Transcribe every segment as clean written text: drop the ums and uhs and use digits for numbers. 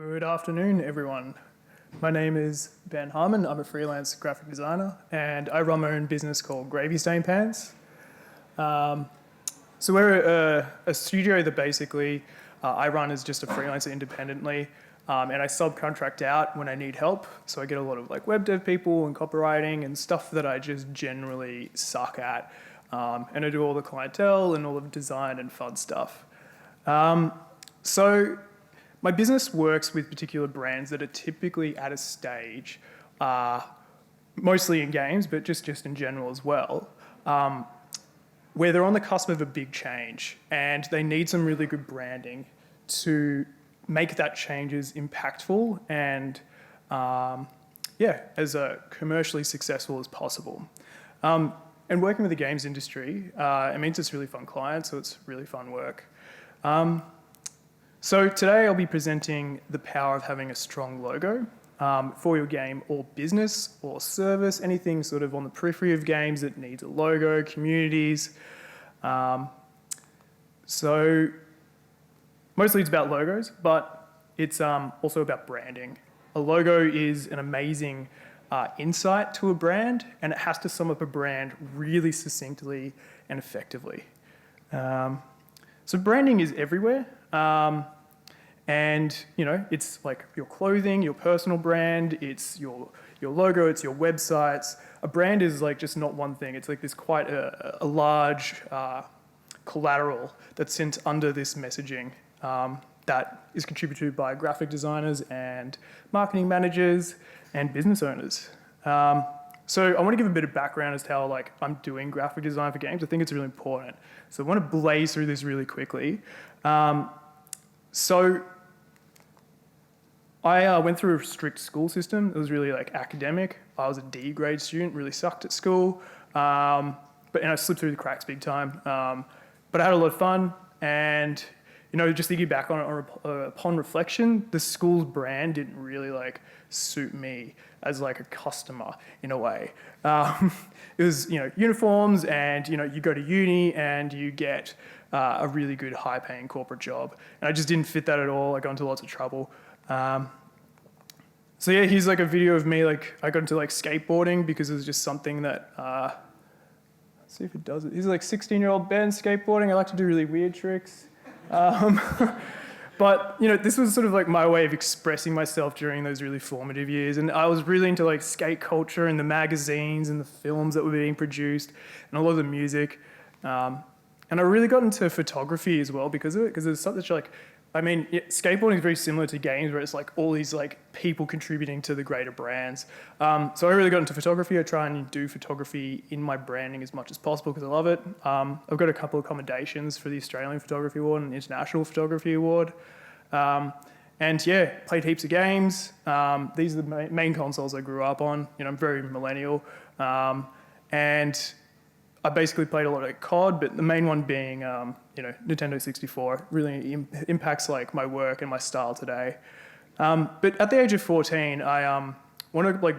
Good afternoon, everyone. My name is Ben Harmon. I'm a freelance graphic designer, and I run my own business called Gravy Stain Pants. So we're a studio that basically I run as just a freelancer independently, and I subcontract out when I need help. So I get a lot of like web dev people and copywriting and stuff that I just generally suck at, and I do all the clientele and all of the design and fun stuff. So my business works with particular brands that are typically at a stage, mostly in games, but just in general as well, where they're on the cusp of a big change and they need some really good branding to make that change as impactful and, as commercially successful as possible. And working with the games industry, it means it's really fun clients, so it's really fun work. So today I'll be presenting the power of having a strong logo for your game or business or service, anything sort of on the periphery of games that needs a logo, communities. So mostly it's about logos, but it's also about branding. A logo is an amazing insight to a brand, and it has to sum up a brand really succinctly and effectively. So branding is everywhere. And it's like your clothing, your personal brand, it's your logo, it's your websites. A brand is like just not one thing. It's like this quite a large collateral that sits under this messaging that is contributed by graphic designers and marketing managers and business owners. So I want to give a bit of background as to how I'm doing graphic design for games. I think it's really important. So I want to blaze through this really quickly. So I went through a strict school system. It was really academic. I was a D grade student, really sucked at school. And I slipped through the cracks big time. But I had a lot of fun. And, just thinking back on it upon reflection, the school's brand didn't really suit me as a customer in a way. It was, uniforms and, you go to uni and you get a really good high paying corporate job. And I just didn't fit that at all. I got into lots of trouble. So yeah, here's a video of me, I got into skateboarding because it was just something that, let's see if it does it. He's 16-year-old Ben skateboarding. I like to do really weird tricks. But, this was sort of my way of expressing myself during those really formative years. And I was really into skate culture and the magazines and the films that were being produced and a lot of the music. And I really got into photography as well because of it, because it's such skateboarding is very similar to games where it's all these people contributing to the greater brands. So I really got into photography. I try and do photography in my branding as much as possible because I love it. I've got a couple of commendations for the Australian Photography Award and International Photography Award. And yeah, played heaps of games. These are the main consoles I grew up on. I'm very millennial. And I basically played a lot of COD, but the main one being, Nintendo 64. Really impacts my work and my style today. But at the age of 14, I want to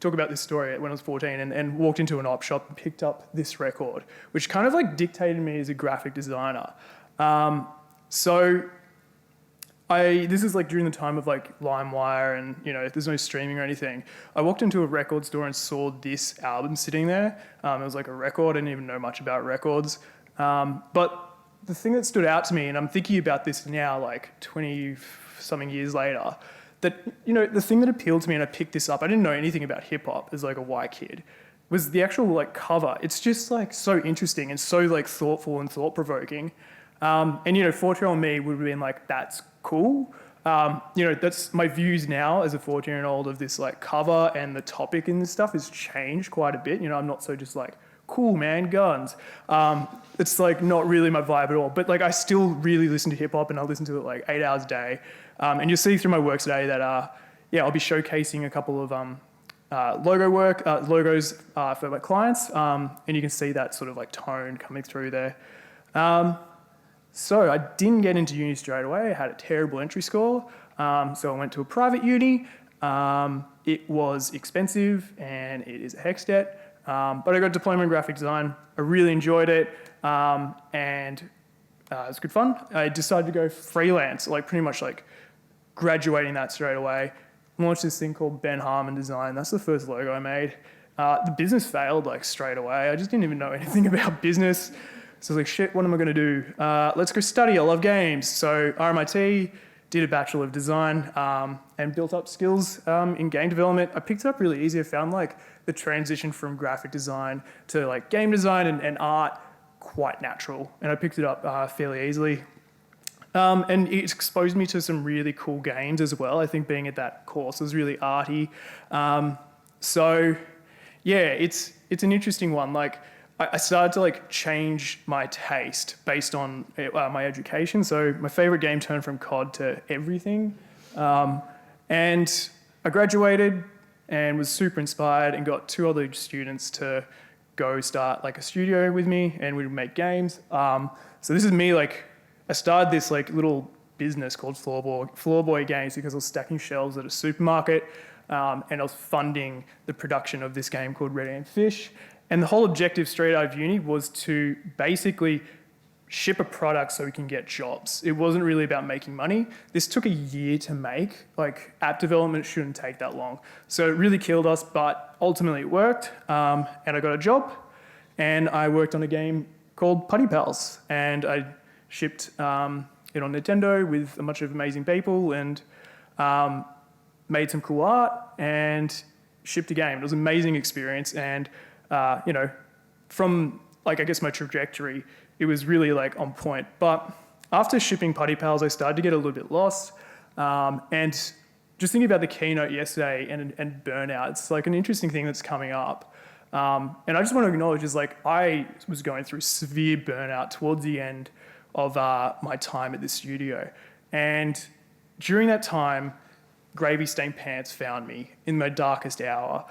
talk about this story when I was 14 and walked into an op shop and picked up this record, which kind of dictated me as a graphic designer. This is during the time of LimeWire and, there's no streaming or anything. I walked into a record store and saw this album sitting there. It was a record. I didn't even know much about records. But the thing that stood out to me, and I'm thinking about this now, 20-something years later, that, the thing that appealed to me, and I picked this up, I didn't know anything about hip hop as a white kid, was the actual cover. It's just so interesting and so thoughtful and thought provoking. And 14-year-old me would have been that's cool. That's my views now as a 14-year-old of this cover and the topic in this stuff has changed quite a bit. I'm not so just cool, man, guns. It's not really my vibe at all. But I still really listen to hip hop and I listen to it 8 hours a day. And you'll see through my work today that I'll be showcasing a couple of logos for my clients. And you can see that sort of tone coming through there. So I didn't get into uni straight away. I had a terrible entry score. So I went to a private uni. It was expensive and it is a HECS debt. But I got a diploma in graphic design. I really enjoyed it. And it was good fun. I decided to go freelance, pretty much graduating that straight away. Launched this thing called Ben Harmon Design. That's the first logo I made. The business failed like straight away. I just didn't even know anything about business. So I was like, shit, what am I going to do? Let's go study. I love games. So RMIT, did a Bachelor of Design and built up skills in game development. I picked it up really easy. I found like the transition from graphic design to like game design and art quite natural. And I picked it up fairly easily. And it exposed me to some really cool games as well. I think being at that course was really arty. So yeah, it's an interesting one. Like I started to like change my taste based on my education. So my favorite game turned from COD to everything. And I graduated and was super inspired and got 2 other students to go start like a studio with me and we'd make games. So this is me, like I started this like little business called Floorboy Games because I was stacking shelves at a supermarket and I was funding the production of this game called Red Ant Fish. And the whole objective straight out of uni was to basically ship a product so we can get jobs. It wasn't really about making money. This took a year to make. Like app development shouldn't take that long. So it really killed us, but ultimately it worked. And I got a job and I worked on a game called Putty Pals. And I shipped it on Nintendo with a bunch of amazing people and made some cool art and shipped a game. It was an amazing experience. And you know, from like, I guess my trajectory, it was really like on point. But after shipping Putty Pals, I started to get a little bit lost. And just thinking about the keynote yesterday and burnout, it's like an interesting thing that's coming up. And I just want to acknowledge is like, I was going through severe burnout towards the end of my time at the studio. And during that time, Gravy Stained Pants found me in my darkest hour.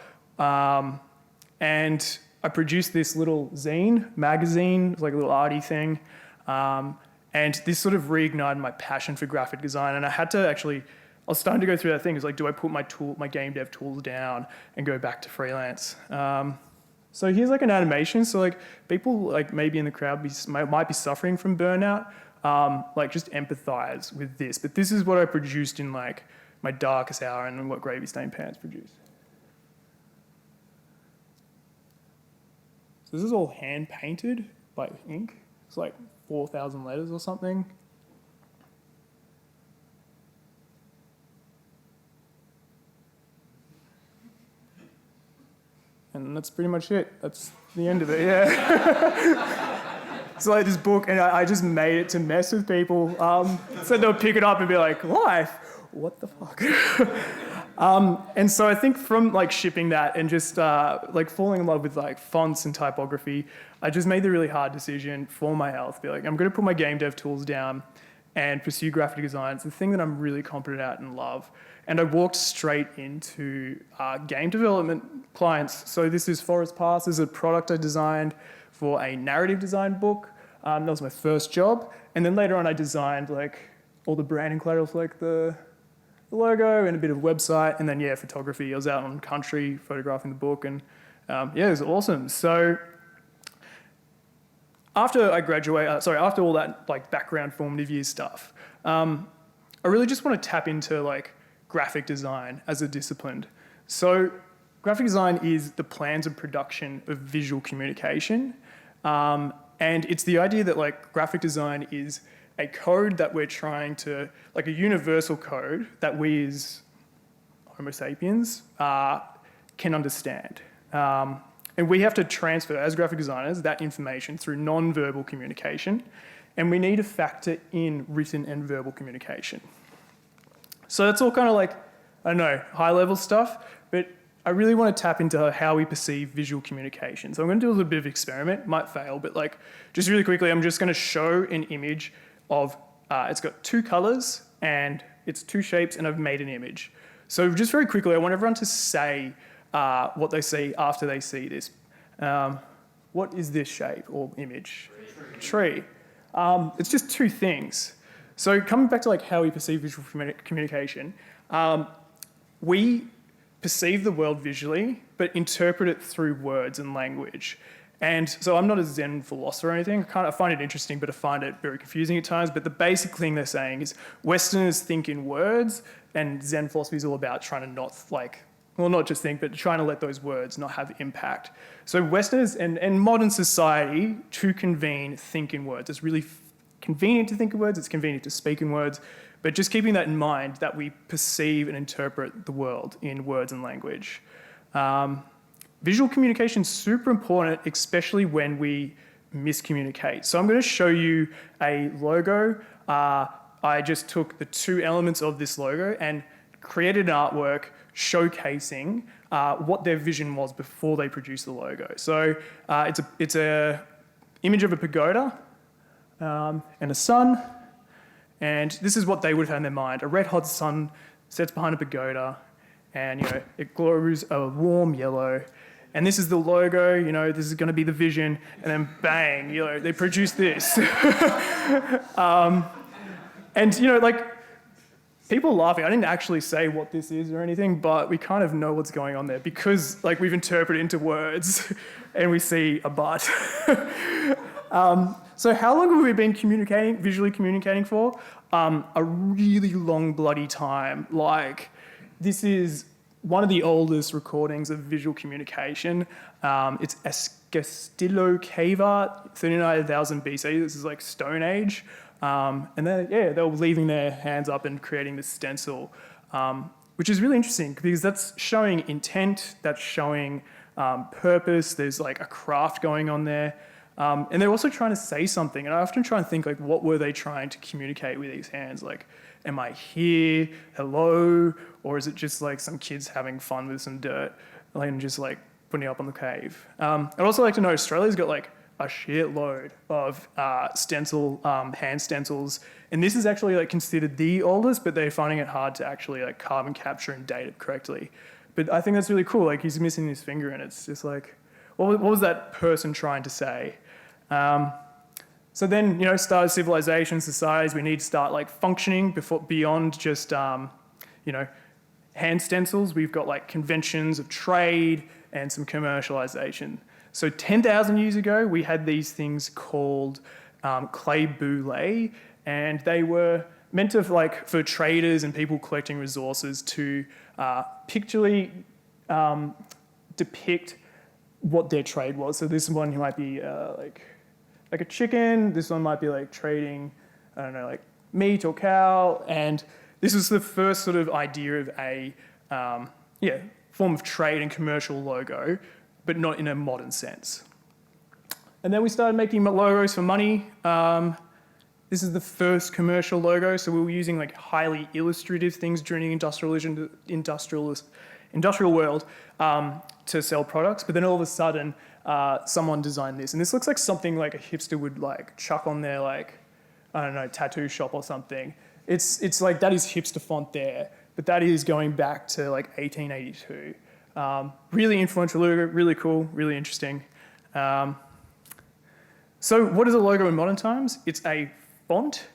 And I produced this little zine, magazine, like a little arty thing. And this sort of reignited my passion for graphic design. And I had to actually, I was starting to go through that thing. It's like, do I put my game dev tools down and go back to freelance? So here's like an animation. So like people like maybe in the crowd might be suffering from burnout. Like just empathize with this. But this is what I produced in like my darkest hour and what Gravy Stained Pants produced. So this is all hand painted by ink. It's like 4,000 letters or something. And that's pretty much it. That's the end of it, yeah. It's like this book, and I just made it to mess with people. So they'll pick it up and be like, life? What the fuck? And so I think from like shipping that and just like falling in love with like fonts and typography, I just made the really hard decision for my health. Be like, I'm going to put my game dev tools down and pursue graphic design. It's the thing that I'm really competent at and love. And I walked straight into game development clients. So this is Forest Pass. This is a product I designed for a narrative design book. That was my first job. And then later on I designed like all the branding collateral for like the logo and a bit of website, and then yeah, photography. I was out on country photographing the book, and yeah, it was awesome. So after I graduate, after all that like background formative years stuff, I really just want to tap into like graphic design as a discipline. So graphic design is the plans and production of visual communication, and it's the idea that like graphic design is a code that we're trying to, like a universal code that we as Homo sapiens can understand. And we have to transfer, as graphic designers, that information through non-verbal communication, and we need to factor in written and verbal communication. So that's all kind of like, I don't know, high-level stuff, but I really want to tap into how we perceive visual communication. So I'm going to do a little bit of experiment, might fail, but like, just really quickly, I'm just going to show an image of, it's got 2 colors and it's 2 shapes, and I've made an image. So just very quickly, I want everyone to say what they see after they see this. What is this shape or image? Tree. It's just 2 things. So coming back to like how we perceive visual communication, we perceive the world visually, but interpret it through words and language. And so I'm not a Zen philosopher or anything. I find it interesting, but I find it very confusing at times. But the basic thing they're saying is Westerners think in words, and Zen philosophy is all about trying to not just think, but trying to let those words not have impact. So Westerners and modern society, to convene, think in words. It's really convenient to think in words, it's convenient to speak in words, but just keeping that in mind that we perceive and interpret the world in words and language. Visual communication is super important, especially when we miscommunicate. So I'm going to show you a logo. I just took the two elements of this logo and created an artwork showcasing what their vision was before they produced the logo. So it's a image of a pagoda and a sun, and this is what they would have had in their mind. A red hot sun sets behind a pagoda, and it glows a warm yellow. And this is the logo, this is going to be the vision, and then bang, they produce this. People are laughing. I didn't actually say what this is or anything, but we kind of know what's going on there because we've interpreted into words and we see a butt. So how long have we been visually communicating for? A really long bloody time. This is one of the oldest recordings of visual communication. It's Castillo Cave Art, 39,000 BC. This is Stone Age. And they were leaving their hands up and creating this stencil, which is really interesting because that's showing intent, that's showing purpose. There's a craft going on there. And they're also trying to say something. And I often try and think, what were they trying to communicate with these hands? Am I here? Hello? Or is it just some kids having fun with some dirt and just putting it up on the cave? I'd also like to know Australia's got a shitload of hand stencils. And this is actually considered the oldest, but they're finding it hard to actually carbon capture and date it correctly. But I think that's really cool. He's missing his finger and it's just what was that person trying to say? So then, started civilization, societies, we need to start functioning beyond just, hand stencils. We've got conventions of trade and some commercialization. So 10,000 years ago, we had these things called clay boule, and they were meant to, for traders and people collecting resources to pictorially depict what their trade was. So this one might be like a chicken. This one might be trading, I don't know, meat or cow. And this was the first sort of idea of a form of trade and commercial logo, but not in a modern sense. And then we started making logos for money. This is the first commercial logo. So we were using highly illustrative things during the industrial world to sell products. But then all of a sudden, someone designed this. And this looks like something a hipster would chuck on their I don't know, tattoo shop or something. It's that is hipster font there, but that is going back to 1882. Really influential logo, really cool, really interesting. So what is a logo in modern times? It's a font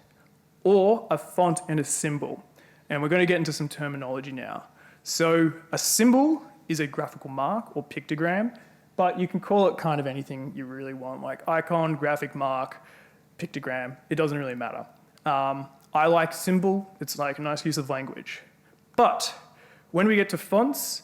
or a font and a symbol. And we're going to get into some terminology now. So a symbol is a graphical mark or pictogram, but you can call it kind of anything you really want, like icon, graphic mark, pictogram. It doesn't really matter. I like symbol. It's a nice use of language. But when we get to fonts,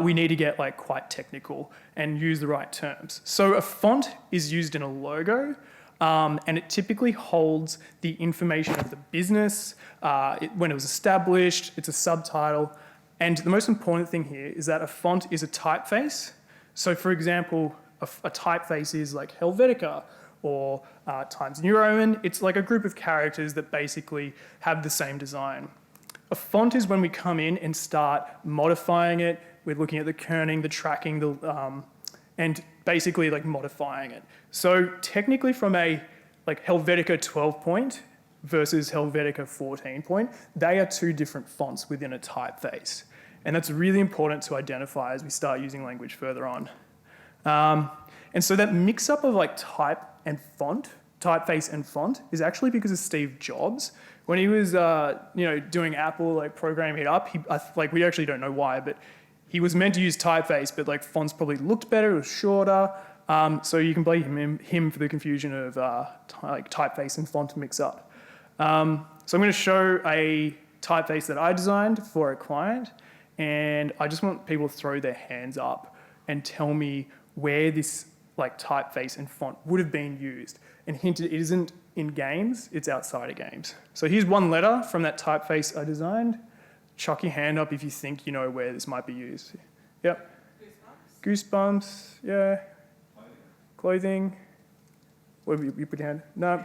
we need to get quite technical and use the right terms. So a font is used in a logo, and it typically holds the information of the business, when it was established, it's a subtitle. And the most important thing here is that a font is a typeface. So for example, a typeface is Helvetica or Times New Roman. It's a group of characters that basically have the same design. A font is when we come in and start modifying it. We're looking at the kerning, the tracking, and basically modifying it. So technically from a Helvetica 12 point versus Helvetica 14 point, they are two different fonts within a typeface. And that's really important to identify as we start using language further on. And so that mix-up of type and font, typeface and font, is actually because of Steve Jobs. When he was doing Apple, programming it up, we actually don't know why, but he was meant to use typeface, but fonts probably looked better, it was shorter, So you can blame him for the confusion of like typeface and font mix up. So I'm going to show a typeface that I designed for a client, and I just want people to throw their hands up and tell me where this like typeface and font would have been used. And hinted, it isn't in games, it's outside of games. So here's one letter from that typeface I designed. Chuck your hand up if you think you know where this might be used. Yep. Goosebumps, yeah. Clothing. What have you put your hand? No.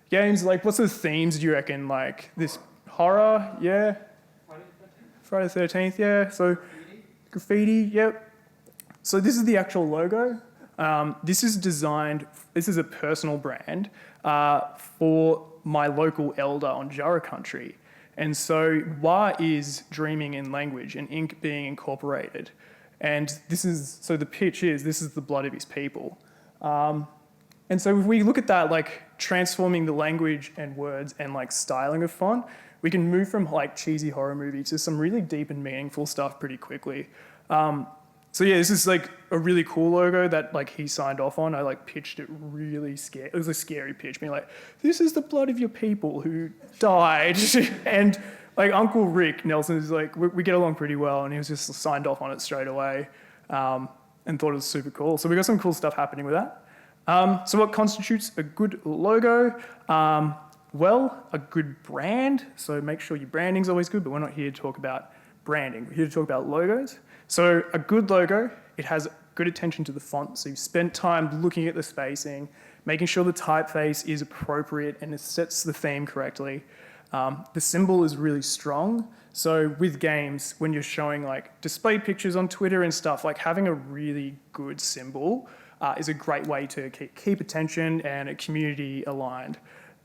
Games, like what's the themes do you reckon? Like this horror, yeah. Friday the 13th, yeah. So graffiti, yep. So this is the actual logo. This is a personal brand for my local elder on Jara country. And so Wa is dreaming in language and ink being incorporated. And so the pitch is, this is the blood of his people. And so if we look at that, like transforming the language and words and like styling of font, we can move from like cheesy horror movie to some really deep and meaningful stuff pretty quickly. So yeah, this is like a really cool logo that like he signed off on. I like pitched it really scary. It was a scary pitch, being like, this is the blood of your people who died. And like Uncle Rick Nelson is like, we get along pretty well, and he was just signed off on it straight away and thought it was super cool. So we got some cool stuff happening with that. So what constitutes a good logo? Well, a good brand. So make sure your branding's always good, but we're not here to talk about branding. We're here to talk about logos. So a good logo, it has good attention to the font. So you've spent time looking at the spacing, making sure the typeface is appropriate and it sets the theme correctly. The symbol is really strong. So with games, when you're showing like display pictures on Twitter and stuff, like having a really good symbol is a great way to keep attention and a community aligned.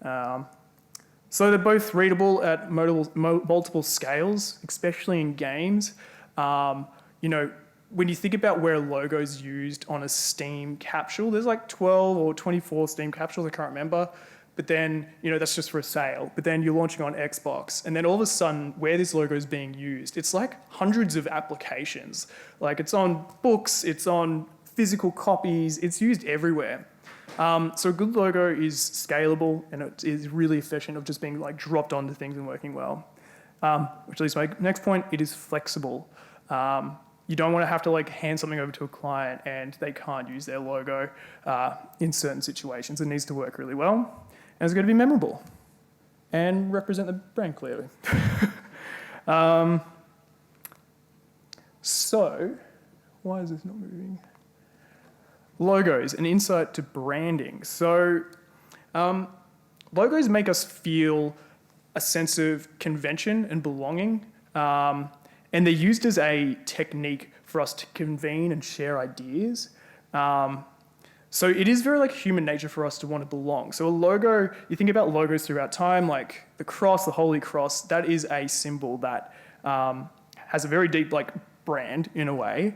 So they're both readable at multiple scales, especially in games. You know, when you think about where a logo is used on a Steam capsule, there's like 12 or 24 Steam capsules, I can't remember. But then, you know, that's just for a sale. But then you're launching on Xbox. And then all of a sudden, where this logo is being used, it's like hundreds of applications. Like it's on books, it's on physical copies, it's used everywhere. So a good logo is scalable and it is really efficient of just being like dropped onto things and working well. Which leads to my next point, it is flexible. You don't want to have to like hand something over to a client and they can't use their logo in certain situations. It needs to work really well and it's going to be memorable and represent the brand clearly. So, why is this not moving? Logos, an insight to branding. So logos make us feel a sense of convention and belonging. And they're used as a technique for us to convene and share ideas. So it is very like human nature for us to want to belong. So a logo, you think about logos throughout time, like the cross, the Holy Cross, that is a symbol that has a very deep like brand in a way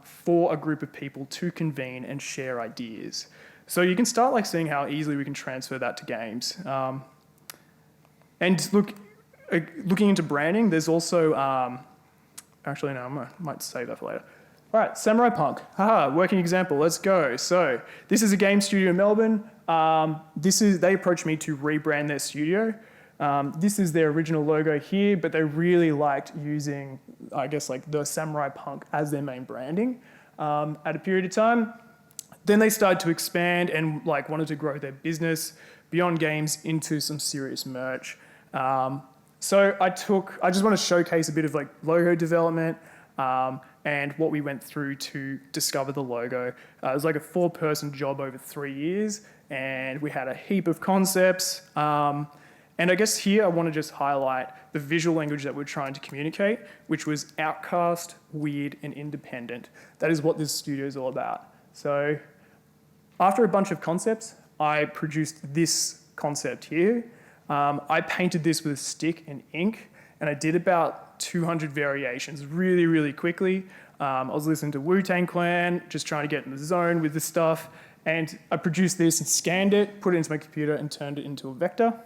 for a group of people to convene and share ideas. So you can start like seeing how easily we can transfer that to games. And looking into branding, there's also, actually no, I might save that for later. All right, Samurai Punk, haha, working example, let's go. So this is a game studio in Melbourne. They approached me to rebrand their studio. This is their original logo here, but they really liked using, I guess, like the Samurai Punk as their main branding at a period of time. Then they started to expand and like wanted to grow their business beyond games into some serious merch. So I just want to showcase a bit of like logo development and what we went through to discover the logo. It was like a 4-person job over 3 years, and we had a heap of concepts. And I guess here I want to just highlight the visual language that we're trying to communicate, which was outcast, weird, and independent. That is what this studio is all about. So after a bunch of concepts, I produced this concept here. I painted this with a stick and ink, and I did about 200 variations really, really quickly. I was listening to Wu-Tang Clan, just trying to get in the zone with this stuff, and I produced this and scanned it, put it into my computer, and turned it into a vector.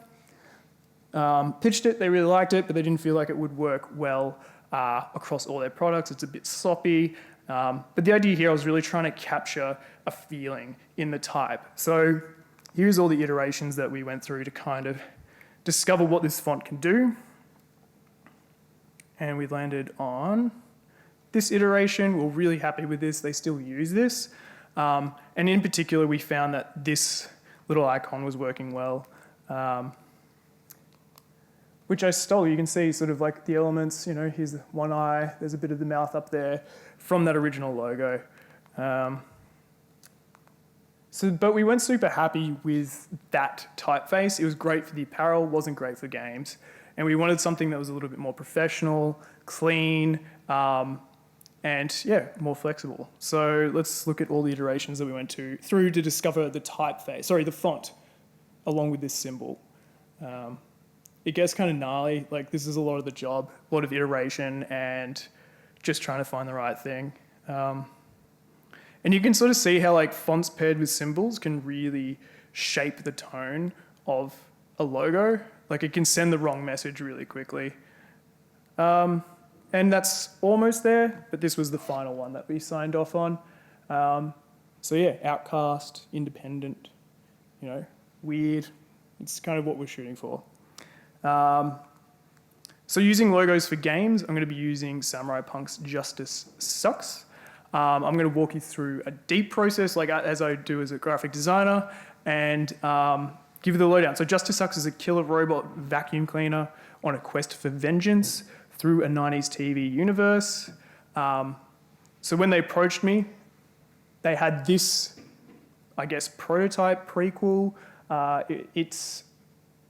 Pitched it, they really liked it, but they didn't feel like it would work well across all their products. It's a bit sloppy, But the idea here, I was really trying to capture a feeling in the type. So here's all the iterations that we went through to kind of discover what this font can do. And we landed on this iteration. We're really happy with this. They still use this. And in particular, we found that this little icon was working well, which I stole. You can see sort of like the elements, you know, here's one eye, there's a bit of the mouth up there from that original logo. But we weren't super happy with that typeface. It was great for the apparel, wasn't great for games. And we wanted something that was a little bit more professional, clean, and yeah, more flexible. So let's look at all the iterations that we went through to discover the typeface, sorry, the font, along with this symbol. It gets kind of gnarly. Like, this is a lot of the job, a lot of iteration and just trying to find the right thing. And you can sort of see how like fonts paired with symbols can really shape the tone of a logo. Like, it can send the wrong message really quickly. And that's almost there, but this was the final one that we signed off on. So yeah, outcast, independent, you know, weird. It's kind of what we're shooting for. So using logos for games, I'm going to be using Samurai Punk's Justice Sucks. I'm going to walk you through a deep process, like as I do as a graphic designer, and give you the lowdown. So Justice Sucks is a killer robot vacuum cleaner on a quest for vengeance through a 90s TV universe. So when they approached me, they had this, I guess, prototype, prequel. It's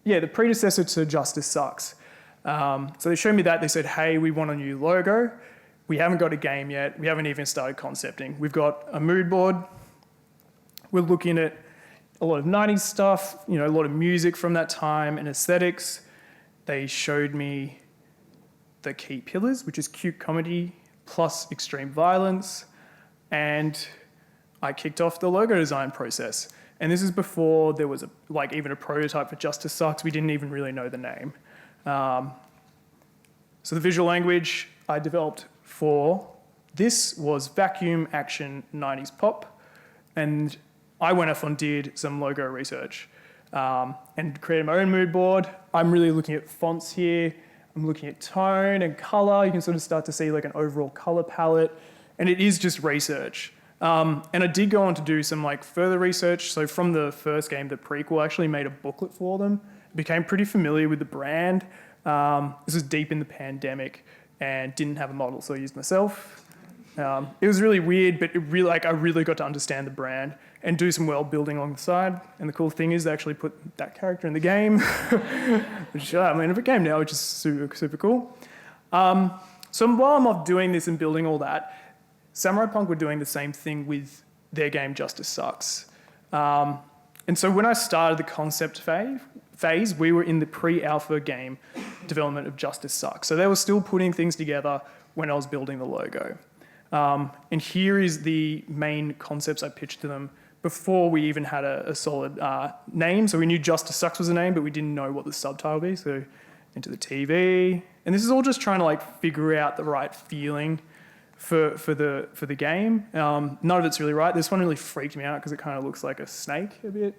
the predecessor to Justice Sucks. So they showed me that. They said, hey, we want a new logo. We haven't got a game yet. We haven't even started concepting. We've got a mood board. We're looking at a lot of 90s stuff, you know, a lot of music from that time and aesthetics. They showed me the key pillars, which is cute comedy plus extreme violence. And I kicked off the logo design process. And this is before there was even a prototype for Justice Sucks. We didn't even really know the name. So the visual language I developed for this was vacuum action 90s pop. And I went off and did some logo research and created my own mood board. I'm really looking at fonts here. I'm looking at tone and color. You can sort of start to see like an overall color palette. And it is just research. And I did go on to do some like further research. So from the first game, the prequel, I actually made a booklet for them. Became pretty familiar with the brand. This was deep in the pandemic and didn't have a model, so I used myself. It was really weird, but I really got to understand the brand and do some world building along the side. And the cool thing is they actually put that character in the game, which of a game now, which is super, super cool. So while I'm off doing this and building all that, Samurai Punk were doing the same thing with their game Justice Sucks. And so when I started the concept phase, we were in the pre-alpha game development of Justice Sucks. So they were still putting things together when I was building the logo. And here is the main concepts I pitched to them before we even had a solid name. So we knew Justice Sucks was a name, but we didn't know what the subtitle would be. So into the TV. And this is all just trying to like figure out the right feeling for the game. None of it's really right. This one really freaked me out because it kind of looks like a snake a bit.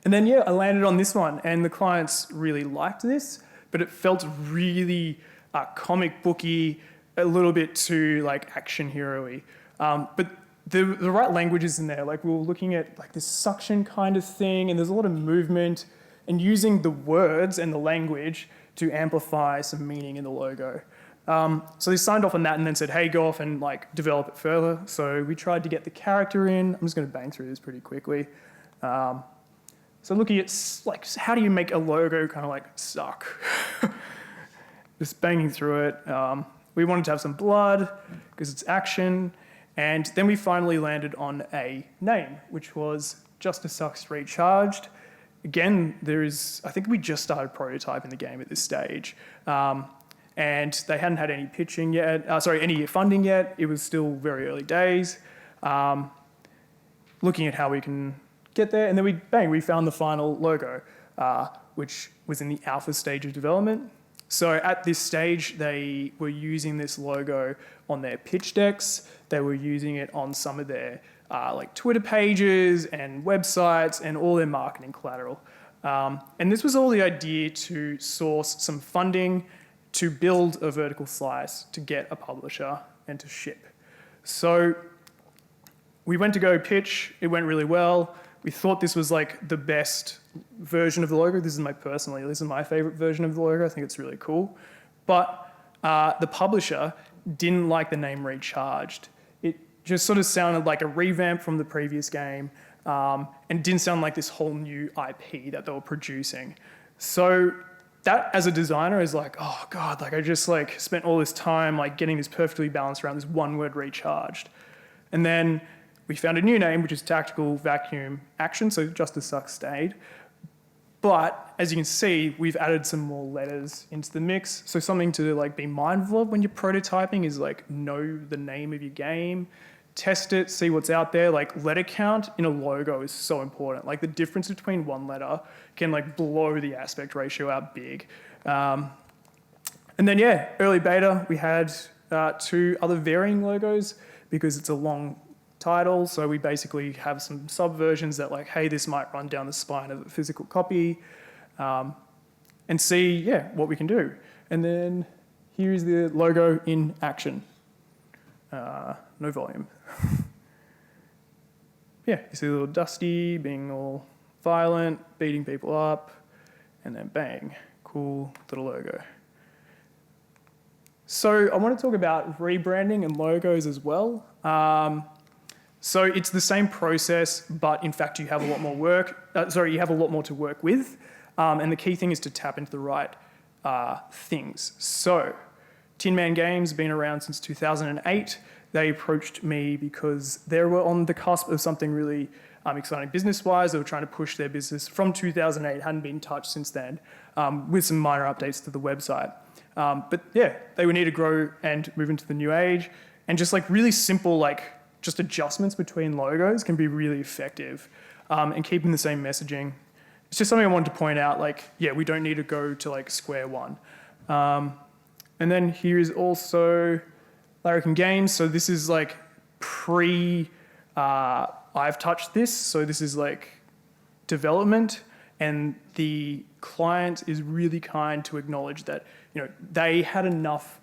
And then, I landed on this one, and the clients really liked this, but it felt really comic booky, a little bit too like action hero-y. But the right language is in there. Like, we were looking at like this suction kind of thing, and there's a lot of movement, and using the words and the language to amplify some meaning in the logo. So they signed off on that and then said, hey, go off and like develop it further. So we tried to get the character in. I'm just going to bang through this pretty quickly. So looking at like, how do you make a logo kind of like suck? Just banging through it. We wanted to have some blood because it's action. And then we finally landed on a name, which was Justice Sucks Recharged. Again, I think we just started prototyping the game at this stage. And they hadn't had any pitching yet, any funding yet. It was still very early days. Looking at how we can get there, and then we found the final logo, which was in the alpha stage of development. So at this stage, they were using this logo on their pitch decks. They were using it on some of their like Twitter pages and websites and all their marketing collateral. And this was all the idea to source some funding to build a vertical slice, to get a publisher and to ship. So we went to go pitch. It went really well. We thought this was like the best version of the logo. This is my favorite version of the logo. I think it's really cool. But the publisher didn't like the name Recharged. It just sort of sounded like a revamp from the previous game, and didn't sound like this whole new IP that they were producing. So that, as a designer, is like, oh God, like I just like spent all this time like getting this perfectly balanced around this one word Recharged. And then we found a new name, which is Tactical Vacuum Action, so Justice Sucks stayed. But as you can see, we've added some more letters into the mix. So something to like be mindful of when you're prototyping is like know the name of your game, test it, see what's out there. Like letter count in a logo is so important. Like the difference between one letter can like blow the aspect ratio out big. And then yeah, early beta, we had 2 other varying logos because it's a long title. So we basically have some subversions that like, hey, this might run down the spine of a physical copy, and see, yeah, what we can do. And then here's the logo in action. No volume. Yeah, you see a little Dusty being all violent, beating people up, and then bang, cool little logo. So I want to talk about rebranding and logos as well. So it's the same process, but in fact you have a lot more work. You have a lot more to work with, and the key thing is to tap into the right things. So Tin Man Games have been around since 2008. They approached me because they were on the cusp of something really exciting business-wise. They were trying to push their business from 2008, hadn't been touched since then, with some minor updates to the website. But yeah, they would need to grow and move into the new age, and just like really simple, like just adjustments between logos can be really effective, and keeping the same messaging. It's just something I wanted to point out, like, yeah, we don't need to go to like square one. And then here is also Larrikin Games. So this is like I've touched this. So this is like development, and the client is really kind to acknowledge that, you know, they had enough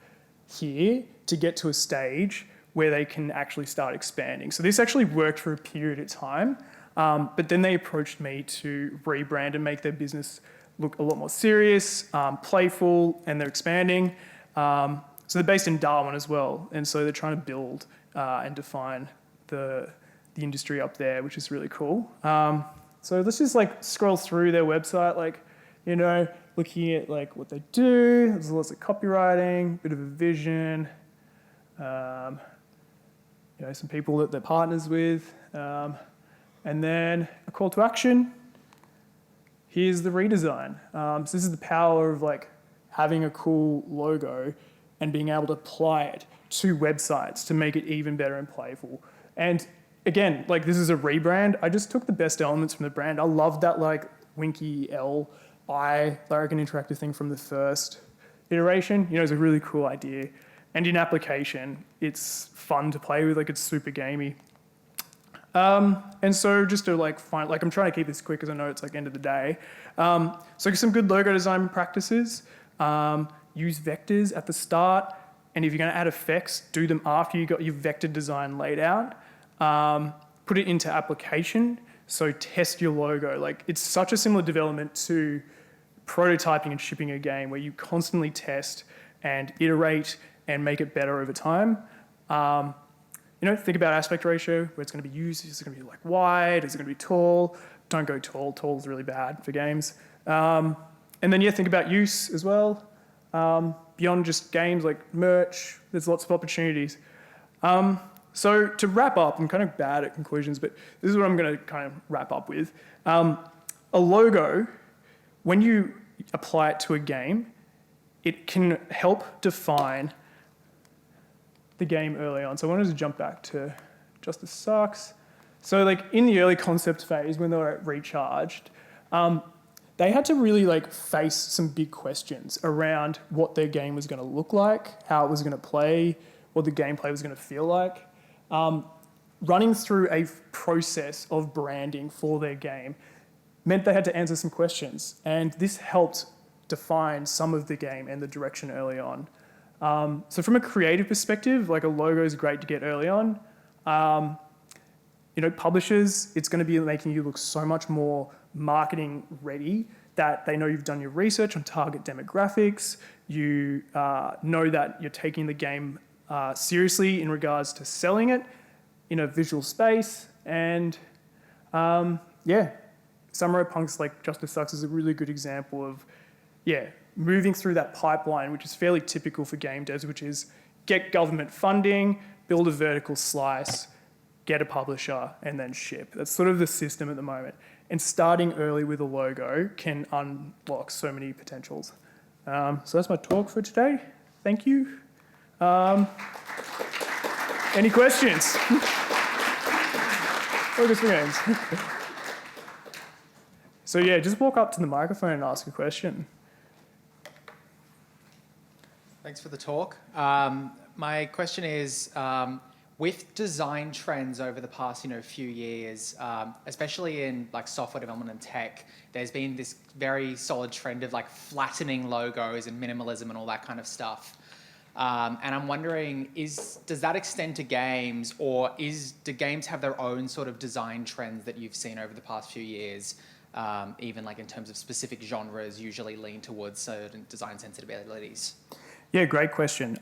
here to get to a stage where they can actually start expanding. So this actually worked for a period of time, but then they approached me to rebrand and make their business look a lot more serious, playful, and they're expanding. So they're based in Darwin as well, and so they're trying to build and define the industry up there, which is really cool. So let's just like scroll through their website, like, you know, looking at like what they do. There's lots of copywriting, bit of a vision, you know, some people that they're partners with, and then a call to action. Here's the redesign. So this is the power of like having a cool logo and being able to apply it to websites to make it even better and playful. And again, like this is a rebrand. I just took the best elements from the brand. I love that like winky L-I, Larrikin interactive thing from the first iteration. You know, it's a really cool idea. And in application, it's fun to play with, like it's super gamey. And so just to like find, like I'm trying to keep this quick because I know it's like end of the day. So some good logo design practices. Use vectors at the start, and if you're going to add effects, do them after you got your vector design laid out. Put it into application, so test your logo. Like it's such a similar development to prototyping and shipping a game where you constantly test and iterate and make it better over time. You know, think about aspect ratio, where it's going to be used. Is it going to be like wide? Is it going to be tall? Don't go tall. Tall is really bad for games. And then yeah, think about use as well. Beyond just games like merch, there's lots of opportunities. So to wrap up, I'm kind of bad at conclusions, but this is what I'm going to kind of wrap up with. A logo, when you apply it to a game, it can help define the game early on. So I wanted to jump back to Justice Sucks. So like in the early concept phase, when they were Recharged, they had to really like face some big questions around what their game was going to look like, how it was going to play, what the gameplay was going to feel like. Running through a process of branding for their game meant they had to answer some questions, and this helped define some of the game and the direction early on. So from a creative perspective, like a logo is great to get early on. Publishers, it's going to be making you look so much more marketing ready that they know you've done your research on target demographics. You know that you're taking the game seriously in regards to selling it in a visual space. And Samurai Punk's like Justice Sucks is a really good example of, moving through that pipeline, which is fairly typical for game devs, which is get government funding, build a vertical slice, get a publisher, and then ship. That's sort of the system at the moment. And starting early with a logo can unlock so many potentials. So that's my talk for today. Thank you. Any questions? Focus for games. So just walk up to the microphone and ask a question. Thanks for the talk. My question is, with design trends over the past, few years, especially in like software development and tech, there's been this very solid trend of like flattening logos and minimalism and all that kind of stuff. And I'm wondering, does that extend to games, or do games have their own sort of design trends that you've seen over the past few years? Even like in terms of specific genres usually lean towards certain design sensibilities? Yeah, great question.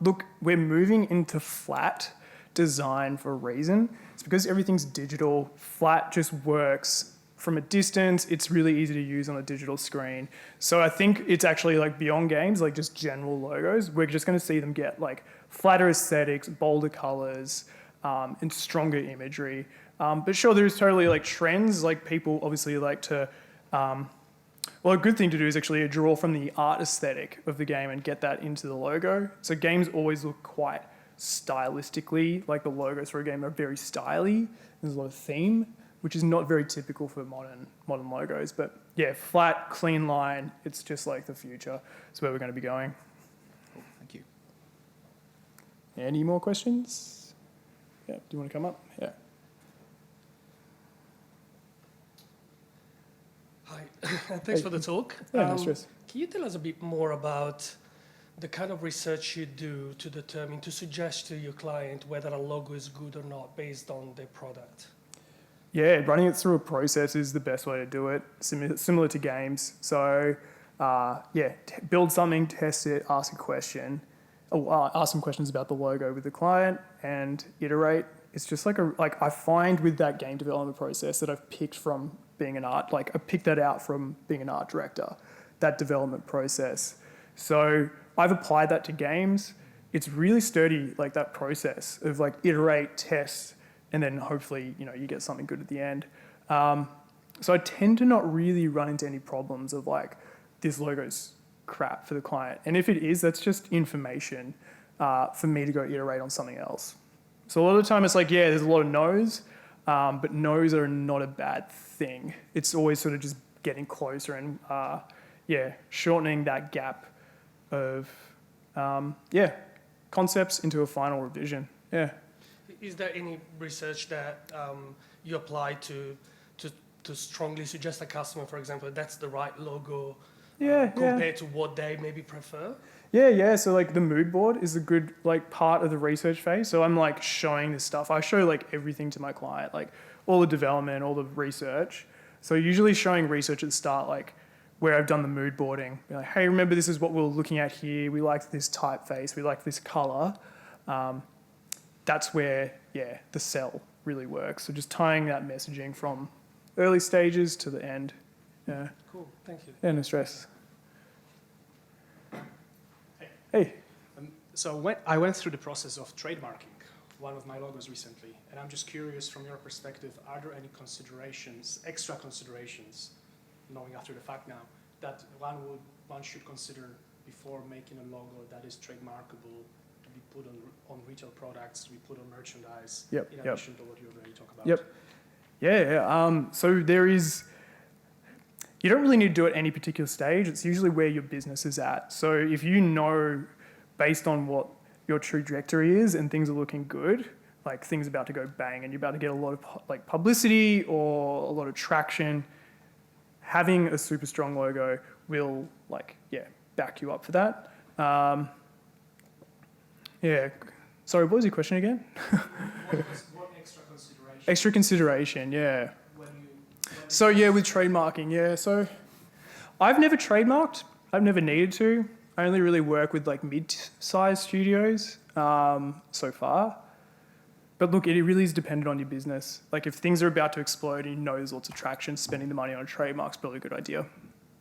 Look, we're moving into flat design for a reason. It's because everything's digital. Flat just works from a distance. It's really easy to use on a digital screen. So I think it's actually like beyond games, like just general logos. We're just going to see them get like flatter aesthetics, bolder colors, and stronger imagery. But sure, there's totally like trends. Like people obviously like to, a good thing to do is actually draw from the art aesthetic of the game and get that into the logo. So games always look quite stylistically, like the logos for a game are very styly. There's a lot of theme, which is not very typical for modern logos. But flat, clean line, it's just like the future. It's where we're going to be going. Cool, thank you. Any more questions? Yeah, do you want to come up? Yeah. Hi, thanks for the talk. Yeah, no stress. Can you tell us a bit more about the kind of research you do to suggest to your client whether a logo is good or not based on their product? Yeah, running it through a process is the best way to do it, similar to games. So, build something, test it, ask a question, ask some questions about the logo with the client, and iterate. It's just I find with that game development process that I've picked from being an art, I picked that out from being an art director, that development process. So I've applied that to games. It's really sturdy, like that process of iterate, test, and then hopefully, you get something good at the end. So I tend to not really run into any problems of this logo's crap for the client. And if it is, that's just information for me to go iterate on something else. So a lot of the time it's there's a lot of no's, but no's are not a bad thing. It's always sort of just getting closer and shortening that gap of concepts into a final revision. Yeah. Is there any research that you apply to strongly suggest a customer, for example, that's the right logo compared to what they maybe prefer? Yeah. So the mood board is a good part of the research phase. So I'm showing this stuff. I show everything to my client, all the development, all the research. So usually showing research at the start, where I've done the mood boarding. Be like, hey, remember this is what we're looking at here. We like this typeface. We like this color. That's where the sell really works. So just tying that messaging from early stages to the end. Yeah. Cool. Thank you. Yeah, no stress. Hey. So I went through the process of trademarking one of my logos recently, and I'm just curious from your perspective, are there any extra considerations, knowing after the fact now, that one should consider before making a logo that is trademarkable to be put on retail products, to be put on merchandise, in addition to what you already talked about? Yep. Yeah. So there is... you don't really need to do it at any particular stage. It's usually where your business is at. So if you know, based on what your trajectory is and things are looking good, like things are about to go bang and you're about to get a lot of like publicity or a lot of traction, having a super strong logo will back you up for that. Sorry, what was your question again? What extra consideration? Extra consideration, yeah. With trademarking, So I've never trademarked. I've never needed to. I only really work with like mid-sized studios so far. But look, it really is dependent on your business. Like if things are about to explode and you know there's lots of traction, spending the money on a trademark's probably a good idea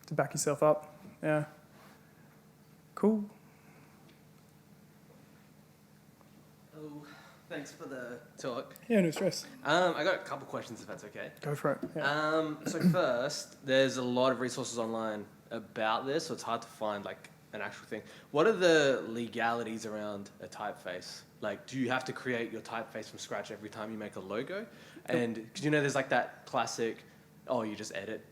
to back yourself up. Yeah. Cool. Hello. Thanks for the talk. Yeah, no stress. I got a couple questions if that's okay. Go for it. Yeah. So first, there's a lot of resources online about this, so it's hard to find like an actual thing. What are the legalities around a typeface? Like, do you have to create your typeface from scratch every time you make a logo? And because there's like that classic, you just edit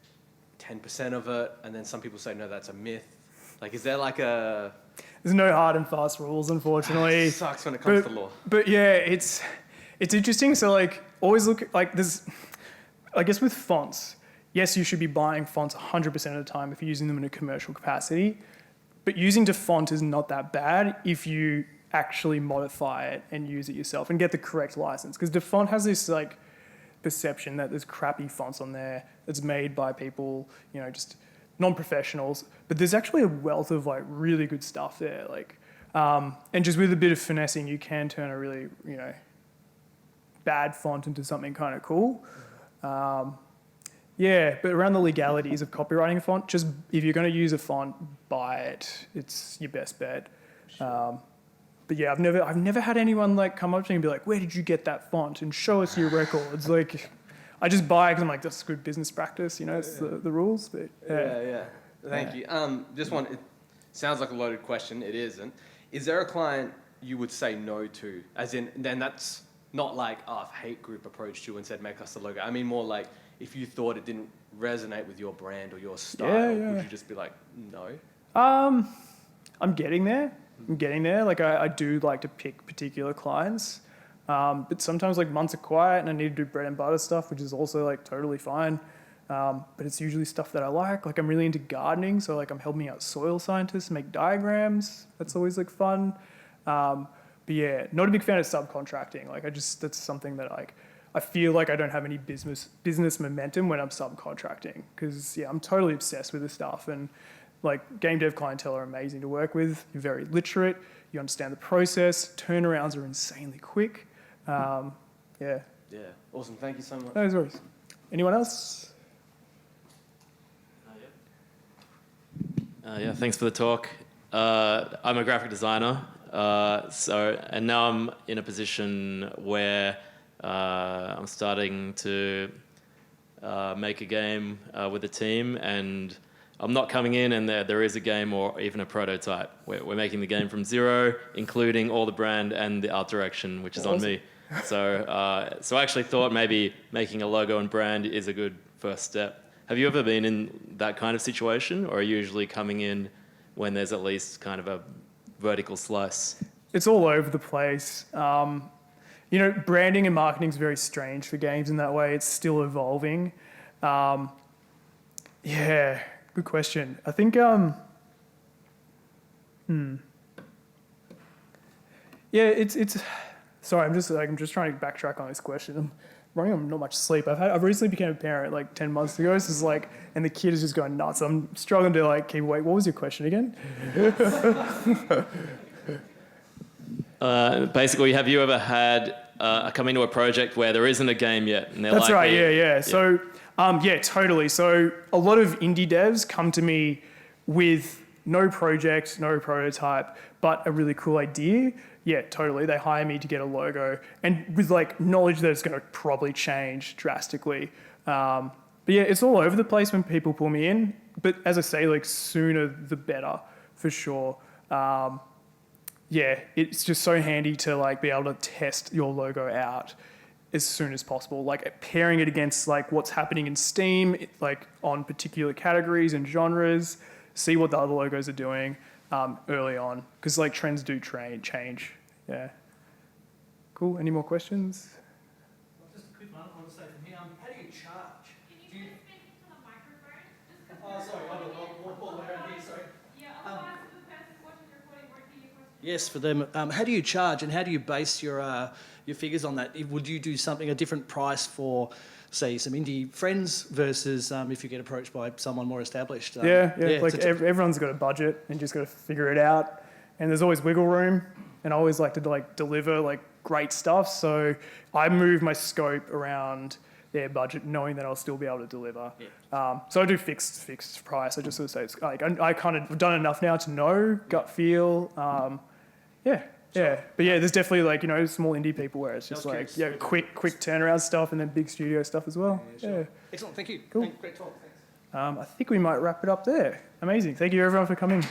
10% of it, and then some people say no, that's a myth. Like, is there like a? There's no hard and fast rules, unfortunately. It sucks when it comes to law. But yeah, it's interesting. So like, always look like there's, I guess with fonts, yes, you should be buying fonts 100% of the time if you're using them in a commercial capacity. But using DeFont is not that bad if you actually modify it and use it yourself and get the correct license. Because DeFont has this like perception that there's crappy fonts on there that's made by people, just non-professionals. But there's actually a wealth of like really good stuff there. Like, and just with a bit of finessing, you can turn a really, bad font into something kind of cool. But around the legalities of copywriting a font, just if you're going to use a font, buy it. It's your best bet. But yeah, I've never had anyone like come up to me and be like, "Where did you get that font?" and show us your records. Like, I just buy it because I'm like, that's good business practice. It's the rules. But Yeah. Thank you. Just one. It sounds like a loaded question. It isn't. Is there a client you would say no to? As in, then that's not like if Hate Group approached you and said, "Make us a logo." I mean, more like if you thought it didn't resonate with your brand or your style, would you just be like, no? I'm getting there. Like I do like to pick particular clients. But sometimes like months are quiet and I need to do bread and butter stuff, which is also like totally fine. But it's usually stuff that I like. Like I'm really into gardening. So like I'm helping out soil scientists make diagrams. That's always like fun. But yeah, not a big fan of subcontracting. Like that's something that I feel like I don't have any business momentum when I'm subcontracting. Because I'm totally obsessed with this stuff. And like game dev clientele are amazing to work with. You're very literate. You understand the process. Turnarounds are insanely quick. Yeah. Awesome. Thank you so much. No worries. Anyone else? Thanks for the talk. I'm a graphic designer. And now I'm in a position where I'm starting to make a game with a team, and I'm not coming in and there is a game or even a prototype. We're making the game from zero, including all the brand and the art direction, which is on me. So I actually thought maybe making a logo and brand is a good first step. Have you ever been in that kind of situation, or are you usually coming in when there's at least kind of a vertical slice? It's all over the place. Branding and marketing is very strange for games in that way. It's still evolving. Good question. I think, it's. Sorry, I'm just trying to backtrack on this question. I'm running on not much sleep. I've recently became a parent like 10 months ago. So it's like, and the kid is just going nuts. I'm struggling to like keep awake. What was your question again? Basically, have you ever had come into a project where there isn't a game yet? And That's right. Yeah. So, totally. So a lot of indie devs come to me with no project, no prototype, but a really cool idea. Yeah, totally. They hire me to get a logo, and with like knowledge that it's going to probably change drastically. But yeah, it's all over the place when people pull me in. But as I say, like sooner the better, for sure. It's just so handy to like be able to test your logo out as soon as possible, like pairing it against like what's happening in Steam, like on particular categories and genres, see what the other logos are doing early on, because like trends do change. Yeah. Cool. Any more questions? Just a quick one I want to say from here. How do you charge? Can you put speak into the microphone? Just 'cause Oh, sorry, I'll walk all the way around here, sorry. yeah, otherwise the person watching the recording won't hear your question. Yes, for them. How do you charge and how do you base your figures on that? Would you do something, a different price for, say, some indie friends versus if you get approached by someone more established? Yeah. Like everyone's got a budget and just got to figure it out. And there's always wiggle room. And I always like to like deliver like great stuff. So I move my scope around their budget, knowing that I'll still be able to deliver. Yeah. So I do fixed price. I just sort of say it's like I kind of done enough now to know gut feel. Yeah. But yeah, there's definitely like small indie people where it's just like quick turnaround stuff, and then big studio stuff as well. Yeah. Excellent. Thank you. Cool. Great talk. Thanks. I think we might wrap it up there. Amazing. Thank you everyone for coming.